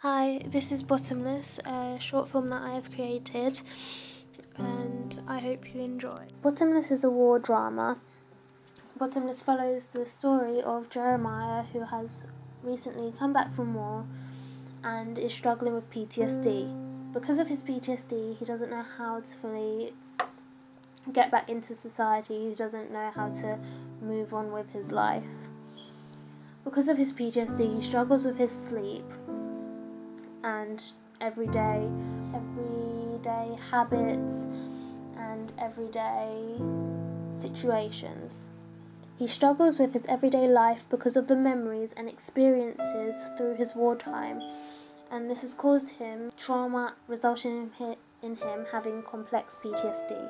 Hi, this is Bottomless, a short film that I have created, and I hope you enjoy. Bottomless is a war drama. Bottomless follows the story of Jeremiah, who has recently come back from war and is struggling with PTSD. Because of his PTSD, he doesn't know how to fully get back into society, he doesn't know how to move on with his life. Because of his PTSD, he struggles with his sleep and everyday habits and everyday situations. He struggles with his everyday life because of the memories and experiences through his wartime, and this has caused him trauma, resulting in him having complex PTSD.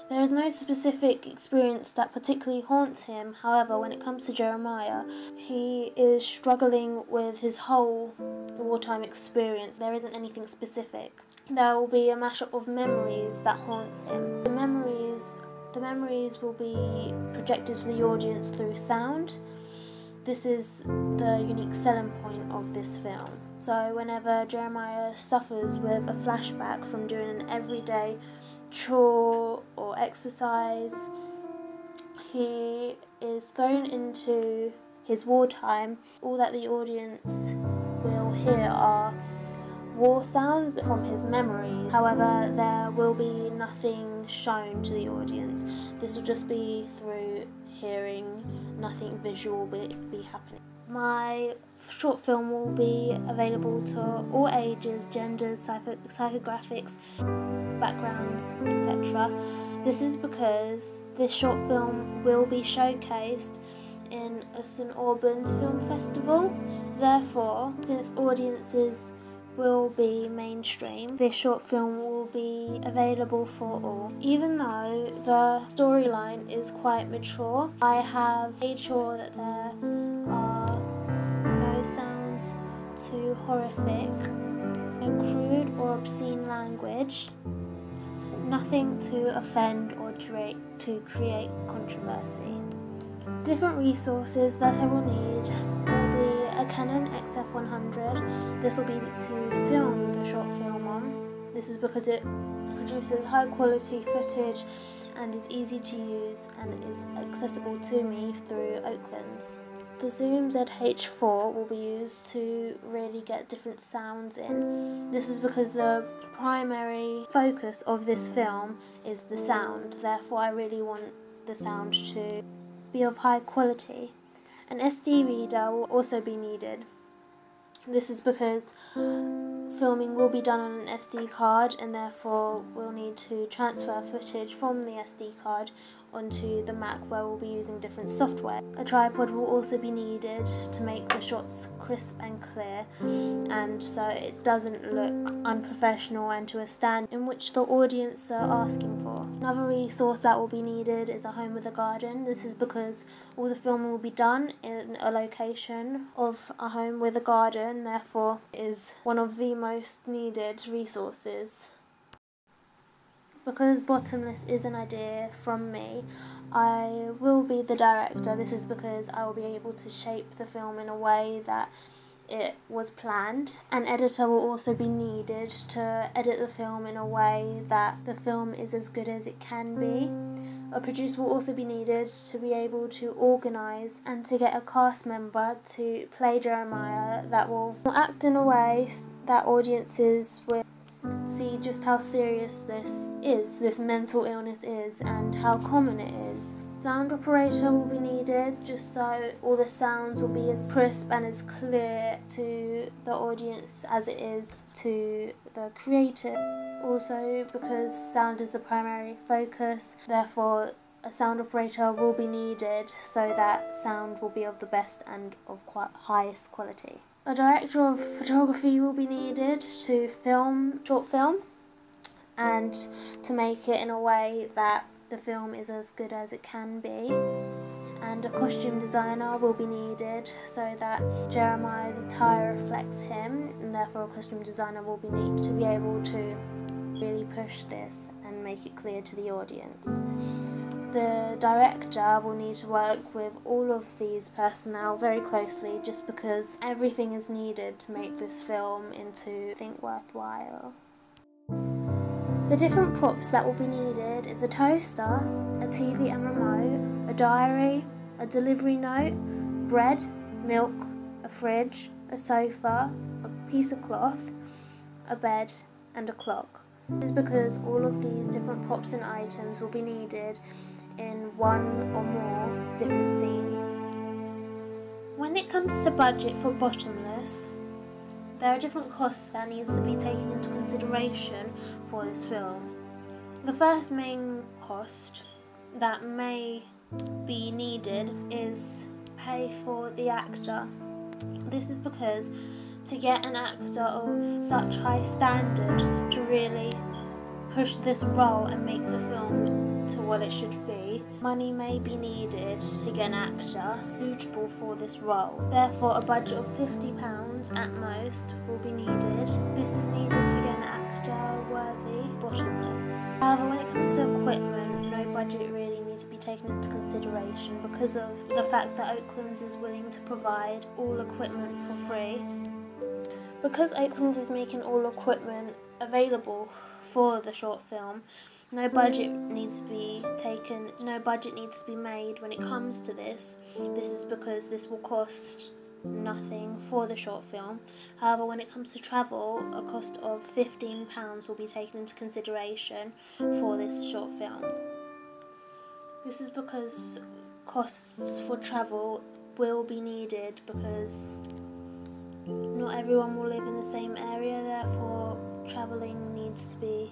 There is no specific experience that particularly haunts him. However, when it comes to Jeremiah, he is struggling with his whole wartime experience. There isn't anything specific. There will be a mashup of memories that haunts him. The memories will be projected to the audience through sound. This is the unique selling point of this film. So whenever Jeremiah suffers with a flashback from doing an everyday chore or exercise, he is thrown into his wartime. All that the audience will hear are war sounds from his memory. However, there will be nothing shown to the audience. This will just be through hearing, nothing visual will be happening. My short film will be available to all ages, genders, psychographics, backgrounds, etc. This is because this short film will be showcased in a St Albans Film Festival. Therefore, since audiences will be mainstream, this short film will be available for all. Even though the storyline is quite mature, I have made sure that there are no sounds too horrific, no crude or obscene language, nothing to offend or to create controversy. Different resources that I will need will be a Canon XF100. This will be to film the short film on. This is because it produces high quality footage and is easy to use and is accessible to me through Oaklands. The Zoom ZH4 will be used to really get different sounds in. This is because the primary focus of this film is the sound, therefore I really want the sound to be of high quality. An SD reader will also be needed. This is because filming will be done on an SD card and therefore we'll need to transfer footage from the SD card onto the Mac, where we'll be using different software. A tripod will also be needed to make the shots crisp and clear, and so it doesn't look unprofessional and to a stand in which the audience are asking for. Another resource that will be needed is a home with a garden. This is because all the filming will be done in a location of a home with a garden, therefore it is one of the most needed resources. Because Bottomless is an idea from me, I will be the director. This is because I will be able to shape the film in a way that it was planned. An editor will also be needed to edit the film in a way that the film is as good as it can be. A producer will also be needed to be able to organise and to get a cast member to play Jeremiah that will act in a way that audiences will see just how serious this mental illness is and how common it is. Sound operator will be needed just so all the sounds will be as crisp and as clear to the audience as it is to the creator. Also, because sound is the primary focus, therefore a sound operator will be needed so that sound will be of the best and of highest quality. A director of photography will be needed to film short film and to make it in a way that the film is as good as it can be. And a costume designer will be needed so that Jeremiah's attire reflects him, and therefore a costume designer will be needed to be able to really push this and make it clear to the audience. The director will need to work with all of these personnel very closely, just because everything is needed to make this film into something worthwhile. The different props that will be needed is a toaster, a TV and remote, a diary, a delivery note, bread, milk, a fridge, a sofa, a piece of cloth, a bed and a clock. This is because all of these different props and items will be needed in one or more different scenes. When it comes to budget for Bottomless, there are different costs that needs to be taken into consideration for this film. The first main cost that may be needed is pay for the actor. This is because to get an actor of such high standard to really push this role and make the film to what it should be, money may be needed to get an actor suitable for this role. Therefore, a budget of £50 at most will be needed. This is needed to get an actor worthy Bottomless. However, when it comes to equipment, no budget really needs to be taken into consideration because of the fact that Oaklands is willing to provide all equipment for free. Because Oaklands is making all equipment available for the short film, no budget needs to be taken, no budget needs to be made when it comes to this. This is because this will cost nothing for the short film. However, when it comes to travel, a cost of £15 will be taken into consideration for this short film. This is because costs for travel will be needed because not everyone will live in the same area, therefore travelling needs to be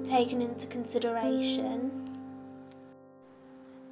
taken into consideration.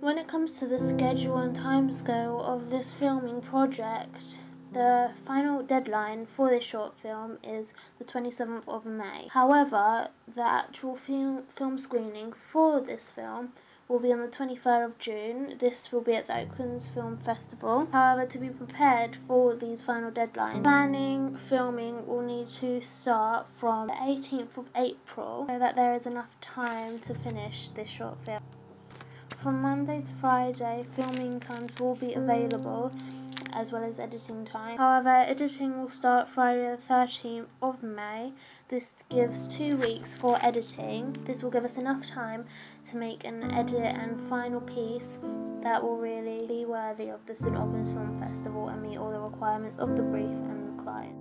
When it comes to the schedule and timescale of this filming project, the final deadline for this short film is the 27th of May. However, the actual film screening for this film will be on the 23rd of June. This will be at the Oaklands Film Festival. However, to be prepared for these final deadlines, filming will need to start from the 18th of April so that there is enough time to finish this short film. From Monday to Friday, filming times will be available as well as editing time. However, editing will start Friday the 13th of May. This gives 2 weeks for editing. This will give us enough time to make an edit and final piece that will really be worthy of the St Albans Film Festival and meet all the requirements of the brief and the client.